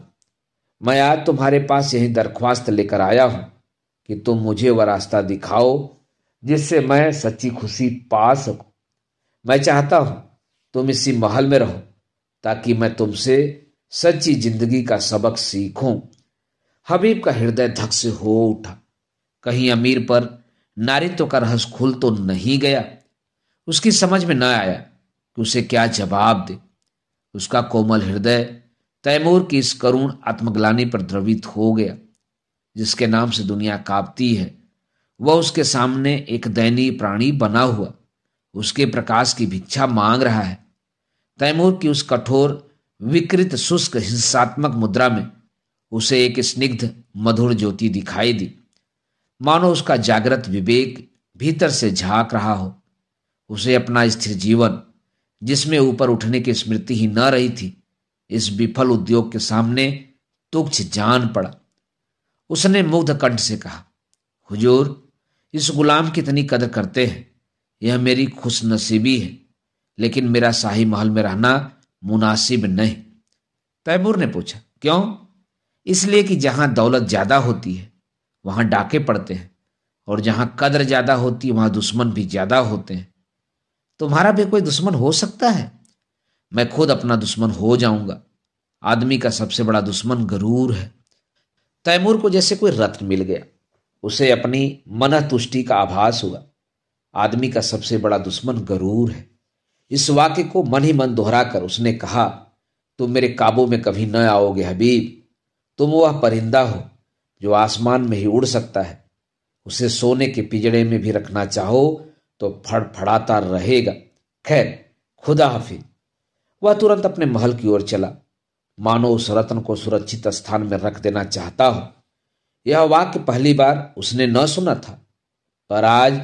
Speaker 1: मैं आज तुम्हारे पास यही दरख्वास्त लेकर आया हूं कि तुम मुझे वह रास्ता दिखाओ जिससे मैं सच्ची खुशी पा सकूं। मैं चाहता हूं तुम इसी महल में रहो ताकि मैं तुमसे सच्ची जिंदगी का सबक सीखूं। हबीब का हृदय धक से हो उठा। कहीं अमीर पर नारित्व का रहस्य खुल तो नहीं गया। उसकी समझ में न आया कि उसे क्या जवाब दे। उसका कोमल हृदय तैमूर की इस करुण आत्मग्लानि पर द्रवित हो गया। जिसके नाम से दुनिया कांपती है वह उसके सामने एक दयनीय प्राणी बना हुआ उसके प्रकाश की भिक्षा मांग रहा है। तैमूर की उस कठोर विकृत शुष्क हिंसात्मक मुद्रा में उसे एक स्निग्ध मधुर ज्योति दिखाई दी, मानो उसका जागृत विवेक भीतर से झांक रहा हो। उसे अपना स्थिर जीवन, जिसमें ऊपर उठने की स्मृति ही न रही थी, इस विफल उद्योग के सामने तुच्छ जान पड़ा। उसने मुग्ध कंठ से कहा, हुजूर इस गुलाम की इतनी कदर करते हैं, यह मेरी खुशनसीबी है, लेकिन मेरा शाही महल में रहना मुनासिब नहीं। तैमूर ने पूछा, क्यों? इसलिए कि जहां दौलत ज्यादा होती है वहां डाके पड़ते हैं, और जहां कदर ज्यादा होती है वहां दुश्मन भी ज्यादा होते हैं। तुम्हारा भी कोई दुश्मन हो सकता है? मैं खुद अपना दुश्मन हो जाऊंगा। आदमी का सबसे बड़ा दुश्मन गरूर है। तैमूर को जैसे कोई रत्न मिल गया। उसे अपनी मनः तुष्टि का आभास हुआ। आदमी का सबसे बड़ा दुश्मन गरूर है। इस वाक्य को मन ही मन दोहराकर उसने कहा, तुम मेरे काबू में कभी न आओगे हबीब। तुम वह परिंदा हो जो आसमान में ही उड़ सकता है। उसे सोने के पिंजड़े में भी रखना चाहो तो फड़फड़ाता रहेगा। खैर, खुदा हाफिज। वह तुरंत अपने महल की ओर चला, मानो उस रत्न को सुरक्षित स्थान में रख देना चाहता हो। यह वाक्य पहली बार उसने न सुना था, पर आज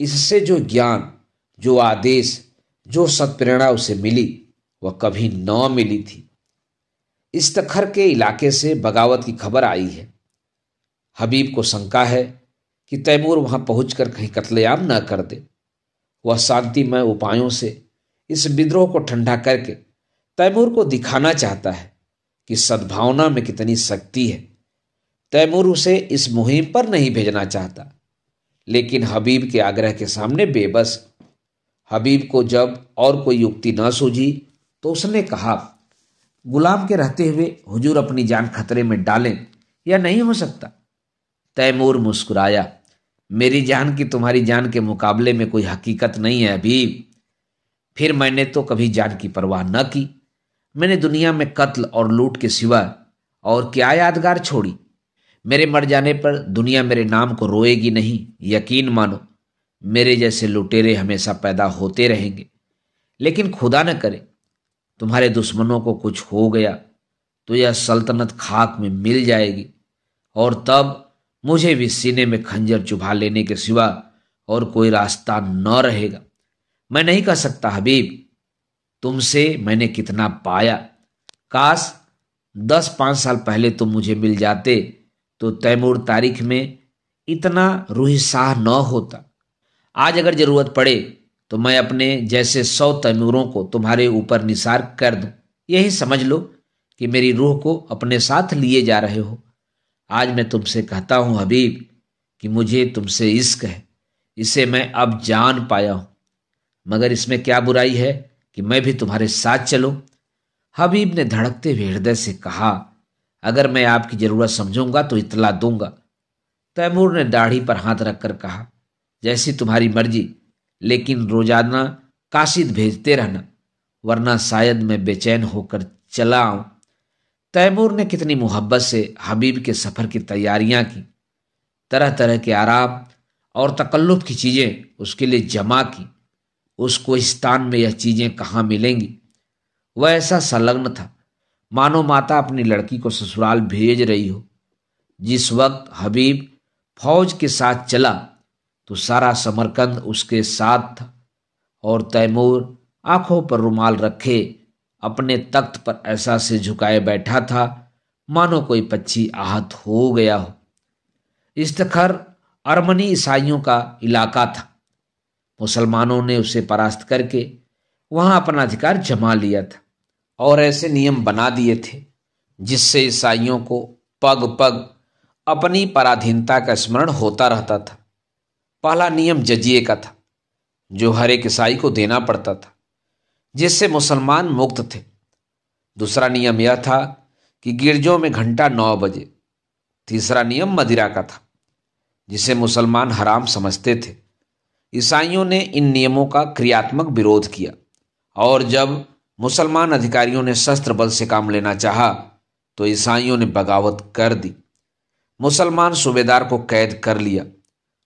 Speaker 1: इससे जो ज्ञान, जो आदेश, जो सत्प्रेरणा उसे मिली, वह कभी न मिली थी। इस्तखर के इलाके से बगावत की खबर आई है। हबीब को शंका है कि तैमूर वहां पहुंचकर कहीं कत्लेआम न कर दे। वह शांतिमय उपायों से इस विद्रोह को ठंडा करके तैमूर को दिखाना चाहता है कि सद्भावना में कितनी शक्ति है। तैमूर उसे इस मुहिम पर नहीं भेजना चाहता, लेकिन हबीब के आग्रह के सामने बेबस। हबीब को जब और कोई युक्ति न सूझी तो उसने कहा, गुलाम के रहते हुए हुजूर अपनी जान खतरे में डालें, यह नहीं हो सकता। तैमूर मुस्कुराया, मेरी जान की तुम्हारी जान के मुकाबले में कोई हकीकत नहीं है हबीब। फिर मैंने तो कभी जान की परवाह न की। मैंने दुनिया में कत्ल और लूट के सिवा और क्या यादगार छोड़ी। मेरे मर जाने पर दुनिया मेरे नाम को रोएगी नहीं, यकीन मानो। मेरे जैसे लुटेरे हमेशा पैदा होते रहेंगे। लेकिन खुदा न करे तुम्हारे दुश्मनों को कुछ हो गया तो यह सल्तनत खाक में मिल जाएगी, और तब मुझे भी सीने में खंजर चुभा लेने के सिवा और कोई रास्ता न रहेगा। मैं नहीं कह सकता हबीब, तुमसे मैंने कितना पाया। काश 10-5 साल पहले तुम मुझे मिल जाते तो तैमूर तारीख में इतना रूही शाह न होता। आज अगर जरूरत पड़े तो मैं अपने जैसे 100 तैमूरों को तुम्हारे ऊपर निसार कर दूं। यही समझ लो कि मेरी रूह को अपने साथ लिए जा रहे हो। आज मैं तुमसे कहता हूं हबीब कि मुझे तुमसे इश्क है। इसे मैं अब जान पाया हूं, मगर इसमें क्या बुराई है कि मैं भी तुम्हारे साथ चलूं। हबीब ने धड़कते हुए हृदय से कहा, अगर मैं आपकी जरूरत समझूंगा तो इतला दूंगा। तैमूर ने दाढ़ी पर हाथ रखकर कहा, जैसी तुम्हारी मर्जी, लेकिन रोजाना काशिद भेजते रहना, वरना शायद मैं बेचैन होकर चला आऊं। तैमूर ने कितनी मोहब्बत से हबीब के सफर की तैयारियां की, तरह तरह के आराम और तकल्लुफ की चीजें उसके लिए जमा की। उसको इस स्थान में यह चीजें कहाँ मिलेंगी। वह ऐसा संलग्न था मानो माता अपनी लड़की को ससुराल भेज रही हो। जिस वक्त हबीब फौज के साथ चला तो सारा समरकंद उसके साथ था, और तैमूर आंखों पर रुमाल रखे अपने तख्त पर ऐसा से झुकाए बैठा था मानो कोई पक्षी आहत हो गया हो। इस्तखर अरमनी ईसाइयों का इलाका था। मुसलमानों ने उसे परास्त करके वहां अपना अधिकार जमा लिया था और ऐसे नियम बना दिए थे जिससे ईसाइयों को पग पग अपनी पराधीनता का स्मरण होता रहता था। पहला नियम जजिए का था, जो हर एक ईसाई को देना पड़ता था, जिससे मुसलमान मुक्त थे। दूसरा नियम यह था कि गिरजों में घंटा 9 बजे। तीसरा नियम मदिरा का था, जिसे मुसलमान हराम समझते थे। ईसाइयों ने इन नियमों का क्रियात्मक विरोध किया, और जब मुसलमान अधिकारियों ने शस्त्र बल से काम लेना चाहा तो ईसाइयों ने बगावत कर दी। मुसलमान सूबेदार को कैद कर लिया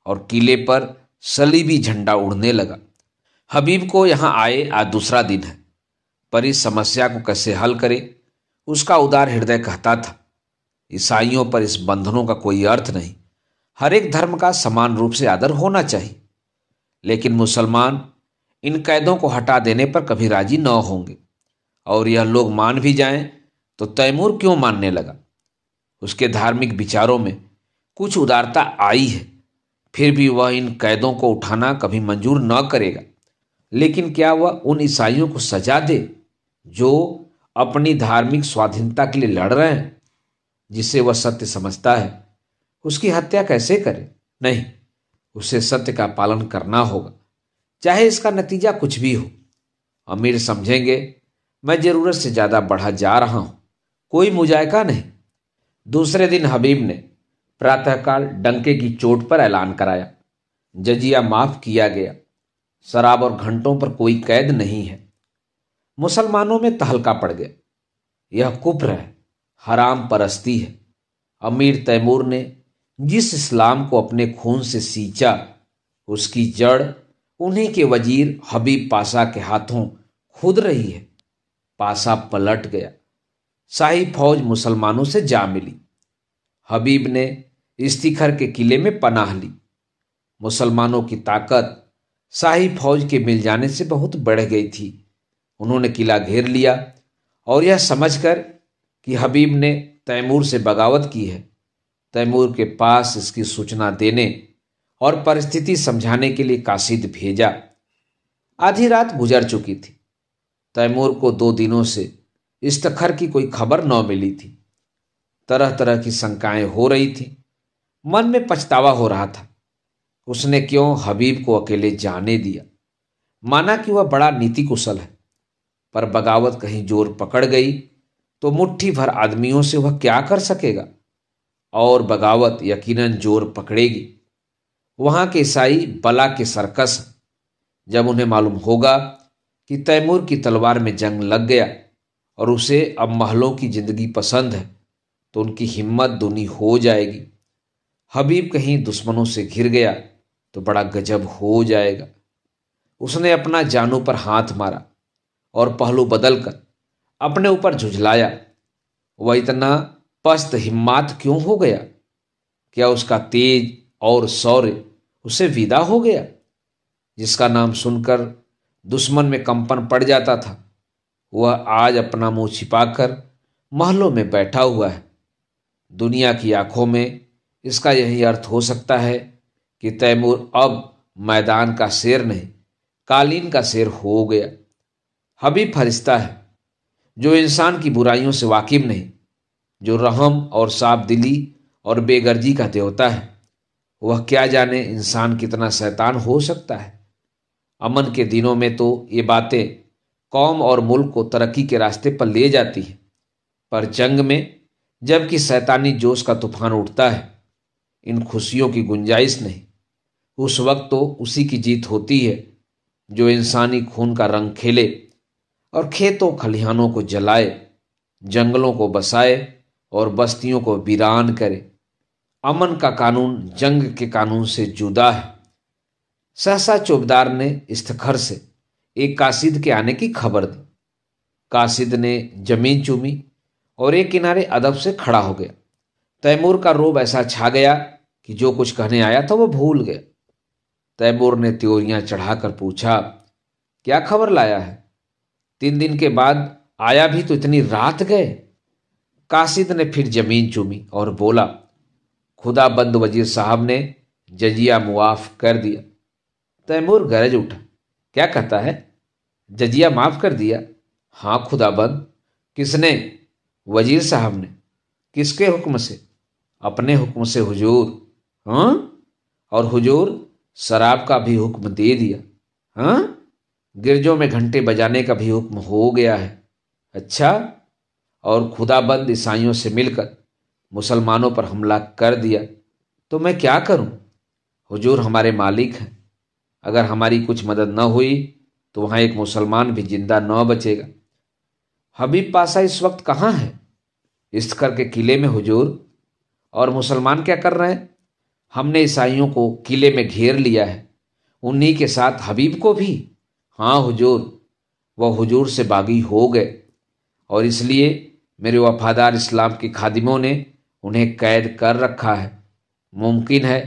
Speaker 1: और किले पर सलीबी झंडा उड़ने लगा। हबीब को यहां आए आज दूसरा दिन है, पर इस समस्या को कैसे हल करे उसका उदार हृदय कहता था, ईसाइयों पर इस बंधनों का कोई अर्थ नहीं। हर एक धर्म का समान रूप से आदर होना चाहिए, लेकिन मुसलमान इन कैदों को हटा देने पर कभी राजी न होंगे, और यह लोग मान भी जाएं तो तैमूर क्यों मानने लगा। उसके धार्मिक विचारों में कुछ उदारता आई है, फिर भी वह इन कैदों को उठाना कभी मंजूर न करेगा। लेकिन क्या वह उन ईसाइयों को सजा दे जो अपनी धार्मिक स्वाधीनता के लिए लड़ रहे हैं, जिसे वह सत्य समझता है? उसकी हत्या कैसे करे? नहीं, उसे सत्य का पालन करना होगा, चाहे इसका नतीजा कुछ भी हो। अमीर समझेंगे मैं जरूरत से ज्यादा बढ़ा जा रहा हूं, कोई मुजायका नहीं। दूसरे दिन हबीब ने प्रातःकाल डंके की चोट पर ऐलान कराया, जजिया माफ किया गया। शराब और घंटों पर कोई कैद नहीं है। मुसलमानों में तहलका पड़ गया। यह कुफ्र है, हराम परस्ती है। अमीर तैमूर ने जिस इस्लाम को अपने खून से सींचा, उसकी जड़ उन्हीं के वजीर हबीब पाशा के हाथों खुद रही है। पाशा पलट गया। शाही फौज मुसलमानों से जा मिली। हबीब ने इस्तिखर के किले में पनाह ली। मुसलमानों की ताकत शाही फौज के मिल जाने से बहुत बढ़ गई थी। उन्होंने किला घेर लिया और यह समझकर कि हबीब ने तैमूर से बगावत की है, तैमूर के पास इसकी सूचना देने और परिस्थिति समझाने के लिए कासिद भेजा। आधी रात गुजर चुकी थी। तैमूर को 2 दिनों से इस्तिखर की कोई खबर न मिली थी। तरह तरह की शंकाएं हो रही थी। मन में पछतावा हो रहा था। उसने क्यों हबीब को अकेले जाने दिया। माना कि वह बड़ा नीति कुशल है, पर बगावत कहीं जोर पकड़ गई तो मुट्ठी भर आदमियों से वह क्या कर सकेगा। और बगावत यकीनन जोर पकड़ेगी। वहां के ईसाई बला के सर्कस। जब उन्हें मालूम होगा कि तैमूर की तलवार में जंग लग गया और उसे अब महलों की जिंदगी पसंद है, तो उनकी हिम्मत दूनी हो जाएगी। हबीब कहीं दुश्मनों से घिर गया तो बड़ा गजब हो जाएगा। उसने अपना जानू पर हाथ मारा और पहलू बदलकर अपने ऊपर झुझलाया। वह इतना पस्त हिम्मत क्यों हो गया? क्या उसका तेज और शौर्य उसे विदा हो गया? जिसका नाम सुनकर दुश्मन में कंपन पड़ जाता था, वह आज अपना मुंह छिपाकर महलों में बैठा हुआ है। दुनिया की आंखों में इसका यही अर्थ हो सकता है कि तैमूर अब मैदान का शेर नहीं, कालीन का शेर हो गया। हबीब फरिश्ता है, जो इंसान की बुराइयों से वाकिफ नहीं, जो रहम और साफ दिली और बेगर्जी का देवता है। वह क्या जाने इंसान कितना शैतान हो सकता है। अमन के दिनों में तो ये बातें कौम और मुल्क को तरक्की के रास्ते पर ले जाती हैं, पर जंग में जबकि शैतानी जोश का तूफान उठता है, इन खुशियों की गुंजाइश नहीं। उस वक्त तो उसी की जीत होती है जो इंसानी खून का रंग खेले और खेतों खलिहानों को जलाए, जंगलों को बसाए और बस्तियों को वीरान करे। अमन का कानून जंग के कानून से जुदा है। सहसा चौबदार ने इस्तिखर से एक कासिद के आने की खबर दी। कासिद ने जमीन चूमी और एक किनारे अदब से खड़ा हो गया। तैमूर का रोब ऐसा छा गया कि जो कुछ कहने आया था वह भूल गया। तैमूर ने त्योरियां चढ़ाकर पूछा, क्या खबर लाया है? 3 दिन के बाद आया भी तो इतनी रात गए। कासिद ने फिर जमीन चूमी और बोला, खुदाबंद वजीर साहब ने जजिया मुआफ कर दिया। तैमूर गरज उठा, क्या कहता है? जजिया माफ कर दिया? हाँ खुदाबंद। किसने? वजीर साहब ने। किसके हुक्म से? अपने हुक्म से हुजूर। हाँ? और हुजूर शराब का भी हुक्म दे दिया? हाँ? गिरजों में घंटे बजाने का भी हुक्म हो गया है। अच्छा? और खुदाबंद ईसाइयों से मिलकर मुसलमानों पर हमला कर दिया, तो मैं क्या करूं? हुजूर हमारे मालिक हैं। अगर हमारी कुछ मदद न हुई तो वहां एक मुसलमान भी जिंदा न बचेगा। हबीब पाशा इस वक्त कहाँ है? इस्तिखर के किले में हुजूर। और मुसलमान क्या कर रहे हैं? हमने ईसाइयों को किले में घेर लिया है, उन्हीं के साथ हबीब को भी। हाँ हुजूर, वह हुजूर से बागी हो गए और इसलिए मेरे वफादार इस्लाम के खादिमों ने उन्हें कैद कर रखा है। मुमकिन है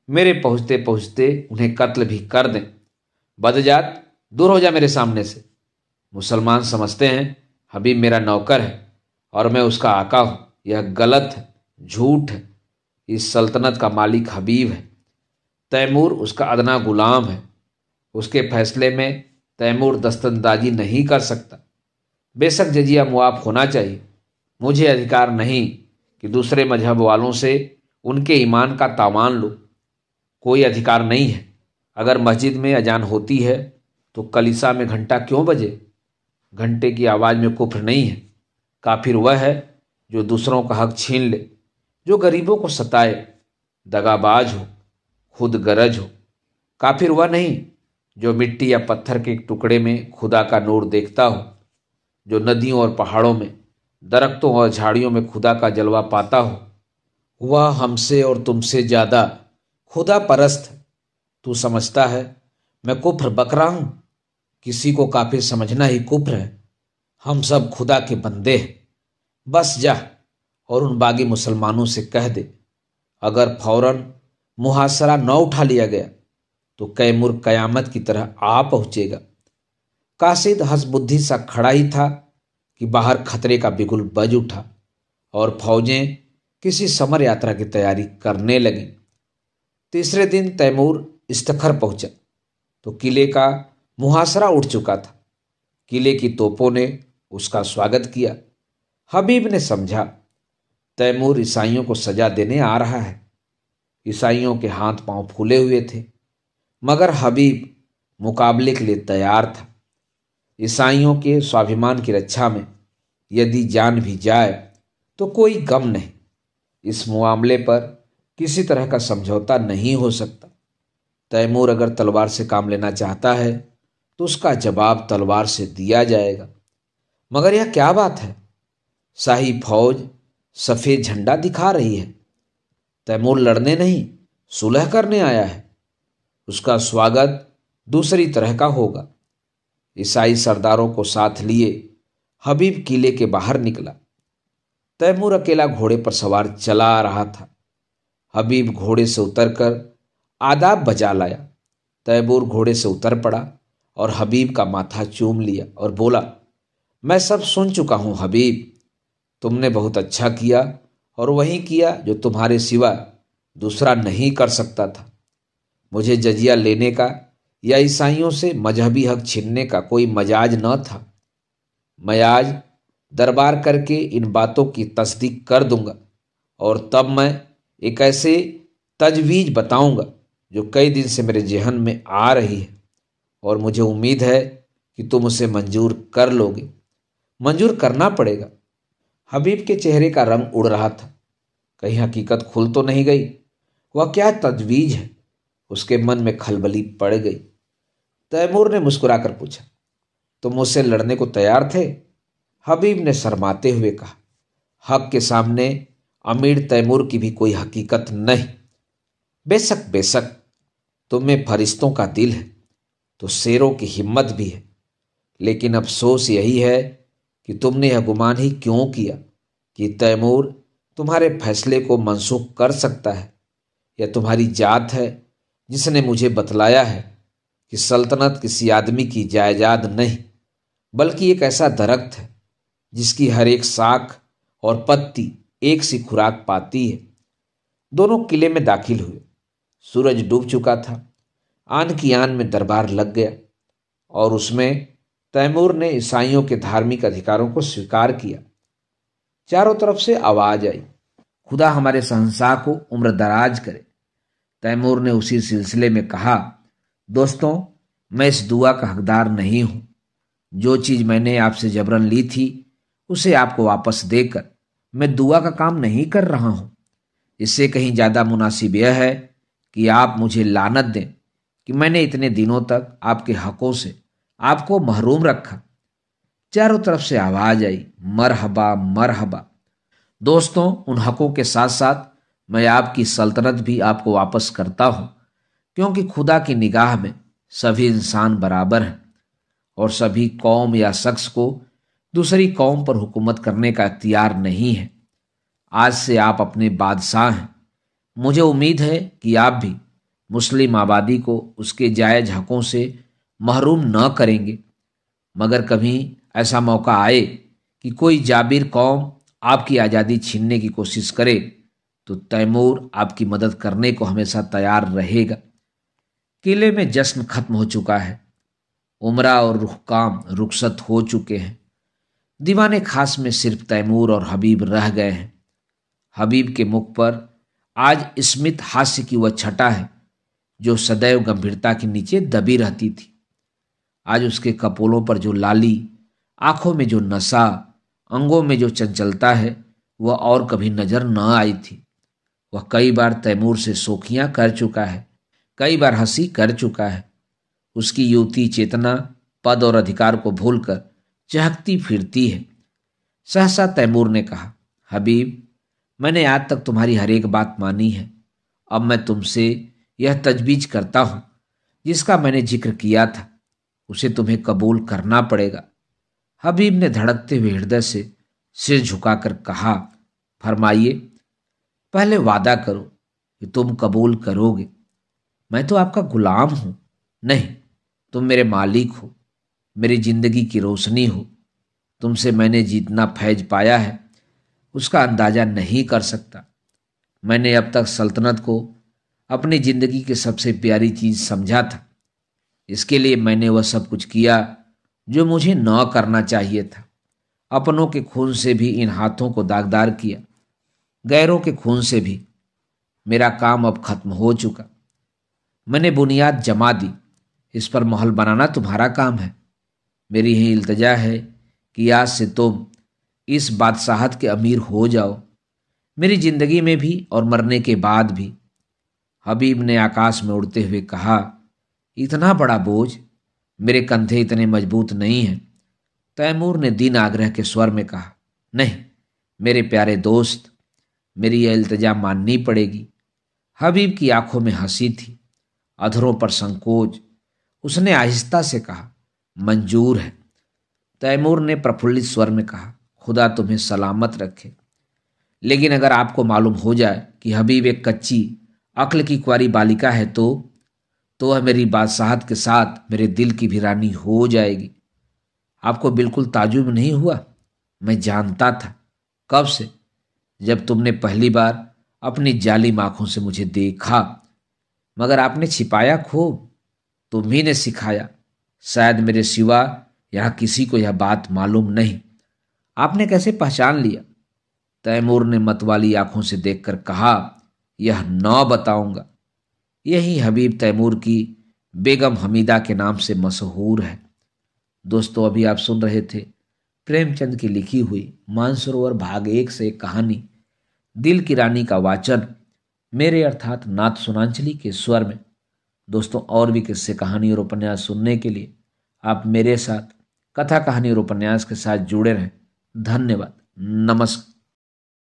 Speaker 1: मेरे पहुँचते पहुँचते उन्हें कत्ल भी कर दें। बदजात, दूर हो जा मेरे सामने से। मुसलमान समझते हैं हबीब मेरा नौकर है और मैं उसका आका हूँ। यह गलत है, झूठ है। इस सल्तनत का मालिक हबीब है, तैमूर उसका अदना गुलाम है। उसके फैसले में तैमूर दस्तंदाजी नहीं कर सकता। बेशक जजिया मुआफ होना चाहिए। मुझे अधिकार नहीं कि दूसरे मजहब वालों से उनके ईमान का तावान लूँ। कोई अधिकार नहीं है। अगर मस्जिद में अजान होती है तो कलीसा में घंटा क्यों बजे? घंटे की आवाज़ में कुफ्र नहीं है। काफिर वह है जो दूसरों का हक छीन ले, जो गरीबों को सताए, दगाबाज हो, खुद गरज हो। काफिर वह नहीं जो मिट्टी या पत्थर के एक टुकड़े में खुदा का नूर देखता हो, जो नदियों और पहाड़ों में, दरख्तों और झाड़ियों में खुदा का जलवा पाता हो, वह हमसे और तुमसे ज्यादा खुदा परस्त है। तू समझता है मैं कुफ्र बक रहा हूं? किसी को काफिर समझना ही कुफ्र है। हम सब खुदा के बंदे हैं। बस जा और उन बागी मुसलमानों से कह दे, अगर फौरन मुहासरा न उठा लिया गया तो कैमूर कयामत की तरह आ पहुंचेगा। कासिद हसबुद्धि सा खड़ा ही था कि बाहर खतरे का बिगुल बज उठा और फौजें किसी समर यात्रा की तैयारी करने लगी। तीसरे दिन तैमूर इस्तखर पहुंचा तो किले का मुहासरा उठ चुका था। किले की तोपों ने उसका स्वागत किया। हबीब ने समझा तैमूर ईसाइयों को सजा देने आ रहा है। ईसाइयों के हाथ पांव फूले हुए थे, मगर हबीब मुकाबले के लिए तैयार था। ईसाइयों के स्वाभिमान की रक्षा में यदि जान भी जाए तो कोई गम नहीं। इस मामले पर किसी तरह का समझौता नहीं हो सकता। तैमूर अगर तलवार से काम लेना चाहता है तो उसका जवाब तलवार से दिया जाएगा। मगर यह क्या बात है? शाही फौज सफेद झंडा दिखा रही है। तैमूर लड़ने नहीं, सुलह करने आया है। उसका स्वागत दूसरी तरह का होगा। ईसाई सरदारों को साथ लिए हबीब किले के बाहर निकला। तैमूर अकेला घोड़े पर सवार चला आ रहा था। हबीब घोड़े से उतरकर आदाब बजा लाया। तैमूर घोड़े से उतर पड़ा और हबीब का माथा चूम लिया और बोला, मैं सब सुन चुका हूं हबीब। तुमने बहुत अच्छा किया और वही किया जो तुम्हारे सिवा दूसरा नहीं कर सकता था। मुझे जजिया लेने का या ईसाइयों से मजहबी हक छीनने का कोई मजाज न था। मैं आज दरबार करके इन बातों की तस्दीक कर दूंगा और तब मैं एक ऐसे तजवीज बताऊंगा जो कई दिन से मेरे जहन में आ रही है और मुझे उम्मीद है कि तुम उसे मंजूर कर लोगे। मंजूर करना पड़ेगा। हबीब के चेहरे का रंग उड़ रहा था। कहीं हकीकत खुल तो नहीं गई? वह क्या तजवीज है? उसके मन में खलबली पड़ गई। तैमूर ने मुस्कुराकर पूछा, तुम मुझसे लड़ने को तैयार थे? हबीब ने शर्माते हुए कहा, हक के सामने अमीर तैमूर की भी कोई हकीकत नहीं। बेशक बेशक, तुम में फरिश्तों का दिल है तो शेरों की हिम्मत भी है। लेकिन अफसोस यही है कि तुमने यह गुमान ही क्यों किया कि तैमूर तुम्हारे फैसले को मनसूख कर सकता है। यह तुम्हारी जात है जिसने मुझे बतलाया है कि सल्तनत किसी आदमी की जायदाद नहीं, बल्कि एक ऐसा दरख्त है जिसकी हर एक शाख और पत्ती एक सी खुराक पाती है। दोनों किले में दाखिल हुए। सूरज डूब चुका था। आन की आन में दरबार लग गया और उसमें तैमूर ने ईसाइयों के धार्मिक अधिकारों को स्वीकार किया। चारों तरफ से आवाज आई, खुदा हमारे शहंशाह को उम्र दराज करे। तैमूर ने उसी सिलसिले में कहा, दोस्तों, मैं इस दुआ का हकदार नहीं हूं। जो चीज मैंने आपसे जबरन ली थी उसे आपको वापस देकर मैं दुआ का काम नहीं कर रहा हूं। इससे कहीं ज्यादा मुनासिब यह है कि आप मुझे लानत दें कि मैंने इतने दिनों तक आपके हकों से आपको महरूम रखा। चारों तरफ से आवाज आई, मरहबा मरहबा। दोस्तों, उन हकों के साथ साथ मैं आपकी सल्तनत भी आपको वापस करता हूं, क्योंकि खुदा की निगाह में सभी इंसान बराबर हैं और सभी कौम या शख्स को दूसरी कौम पर हुकूमत करने का इख्तियार नहीं है। आज से आप अपने बादशाह हैं। मुझे उम्मीद है कि आप भी मुस्लिम आबादी को उसके जायज हकों से महरूम न करेंगे। मगर कभी ऐसा मौका आए कि कोई जाबिर कौम आपकी आज़ादी छीनने की कोशिश करे तो तैमूर आपकी मदद करने को हमेशा तैयार रहेगा। किले में जश्न खत्म हो चुका है। उमरा और रुहकाम रुखसत हो चुके हैं। दीवाने खास में सिर्फ तैमूर और हबीब रह गए हैं। हबीब के मुख पर आज स्मित हास्य की वह छटा है जो सदैव गंभीरता के नीचे दबी रहती थी। आज उसके कपोलों पर जो लाली, आंखों में जो नशा, अंगों में जो चंचलता है, वह और कभी नजर न आई थी। वह कई बार तैमूर से शोखियां कर चुका है, कई बार हंसी कर चुका है। उसकी युवती चेतना पद और अधिकार को भूलकर चहकती फिरती है। सहसा तैमूर ने कहा, हबीब, मैंने आज तक तुम्हारी हर एक बात मानी है। अब मैं तुमसे यह तजवीज करता हूं, जिसका मैंने जिक्र किया था, उसे तुम्हें कबूल करना पड़ेगा। हबीब ने धड़कते हुए हृदय से सिर झुकाकर कहा, फरमाइए। पहले वादा करो कि तुम कबूल करोगे। मैं तो आपका गुलाम हूं। नहीं, तुम मेरे मालिक हो, मेरी जिंदगी की रोशनी हो। तुमसे मैंने जितना फैज पाया है उसका अंदाजा नहीं कर सकता। मैंने अब तक सल्तनत को अपनी जिंदगी की सबसे प्यारी चीज समझा था। इसके लिए मैंने वह सब कुछ किया जो मुझे न करना चाहिए था। अपनों के खून से भी इन हाथों को दागदार किया, गैरों के खून से भी। मेरा काम अब खत्म हो चुका। मैंने बुनियाद जमा दी, इस पर महल बनाना तुम्हारा काम है। मेरी यही इल्तजा है कि आज से तुम इस बादशाहत के अमीर हो जाओ, मेरी जिंदगी में भी और मरने के बाद भी। हबीब ने आकाश में उड़ते हुए कहा, इतना बड़ा बोझ, मेरे कंधे इतने मजबूत नहीं हैं। तैमूर ने दीन आग्रह के स्वर में कहा, नहीं मेरे प्यारे दोस्त, मेरी यह इल्तजा माननी पड़ेगी। हबीब की आंखों में हंसी थी, अधरों पर संकोच। उसने आहिस्ता से कहा, मंजूर है। तैमूर ने प्रफुल्लित स्वर में कहा, खुदा तुम्हें सलामत रखे। लेकिन अगर आपको मालूम हो जाए कि हबीब एक कच्ची अक्ल की कुंवारी बालिका है तो वह मेरी बादशाहत के साथ मेरे दिल की भी रानी हो जाएगी। आपको बिल्कुल ताजुब नहीं हुआ? मैं जानता था कब से, जब तुमने पहली बार अपनी जालिम आंखों से मुझे देखा। मगर आपने छिपाया खूब, तुम ही ने सिखाया। शायद मेरे सिवा यहां किसी को यह बात मालूम नहीं। आपने कैसे पहचान लिया? तैमूर ने मतवाली आंखों से देखकर कहा, यह न बताऊंगा। यही हबीब तैमूर की बेगम हमीदा के नाम से मशहूर है। दोस्तों, अभी आप सुन रहे थे प्रेमचंद की लिखी हुई मानसरोवर भाग 1 से एक कहानी दिल की रानी का वाचन मेरे अर्थात नाथ सुनांचली के स्वर में। दोस्तों, और भी किस्से, कहानी और उपन्यास सुनने के लिए आप मेरे साथ कथा, कहानी और उपन्यास के साथ जुड़े रहें। धन्यवाद। नमस्कार।